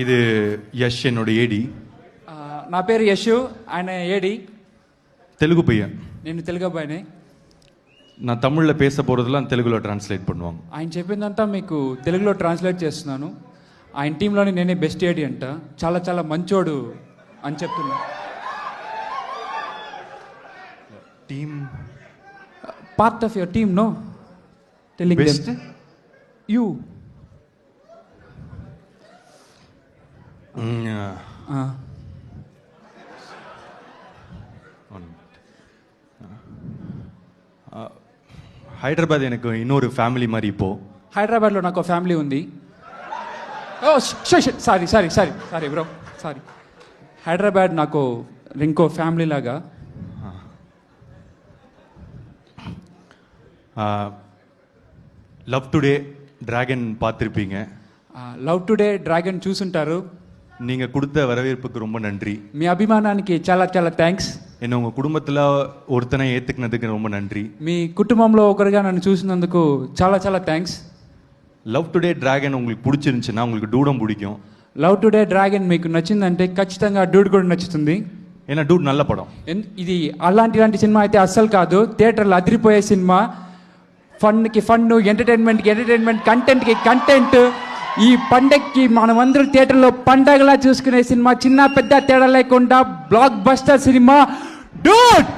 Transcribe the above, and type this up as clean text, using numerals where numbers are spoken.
இது యష్ என்னோட ఏడి. నా పేరు యశ్, ఆయన ఏడి. తెలుగు பையன். నేను తెలుగు అబ్బాయిని. நான் தமிழில் பேச போகிறதெல்லாம் తెలుగులో ట్రాన్స్లేట్ பண்ணுவாங்க. ఆయన చెప్పిందంతా మీకు తెలుగులో ట్రాన్స్లేట్ చేస్తున్నాను. ఆయన టీంలోని నేనే బెస్ట్ ఏడి అంట, చాలా చాలా మంచోడు అని చెప్తున్నా. Team part of your team no telling best you. Hyderabad எனக்கு இன்னொரு ఫ్యామిలీ మరి இப்போ. హైదరాబాద్లో నాకు ఫ్యామిలీ ఉంది. Oh sorry sorry sorry sorry bro sorry. Hyderabad నాకు ఇంకో ఫ్యామిలీ లాగా. లవ్ టుడే డ్రాగన్ பார்த்துருப்பீங்க. లవ్ టుడే డ్రాగన్ చూసుంటారు. நீங்கள் கொடுத்த வரவேற்புக்கு ரொம்ப நன்றி. మీ అభిమానానికి చాలా చాలా థ్యాంక్స్. என்ன உங்கள் குடும்பத்தில் ஒருத்தனை ஏற்றுக்கினதுக்கு ரொம்ப நன்றி. మీ కుటుంబంలో ఒకరిగా నన్ను చూసినందుకు చాలా చాలా థ్యాంక్స్. లవ్ టుడే డ్రాగన్ உங்களுக்கு பிடிச்சிருந்துச்சுன்னா உங்களுக்கு டூடம் பிடிக்கும். లవ్ టుడే డ్రాగన్ మీకు నచ్చిందంటే ఖచ్చితంగా డూడ్ కూడా నచ్చుతుంది. ఏనా డూడ్ నల్ల పడం. ఇది అలాంటి సినిమా అయితే అస్సలు కాదు, థియేటర్లో అదిరిపోయే సినిమా. ఫన్కి ఫన్, ఎంటర్టైన్మెంట్కి ఎంటర్టైన్మెంట్, కంటెంట్కి కంటెంట్. ఈ పండగకి మనమందరూ థియేటర్లో పండగలా చూసుకునే సినిమా, చిన్న పెద్ద తేడా లేకుండా బ్లాక్ బస్టర్ సినిమా డూడ్.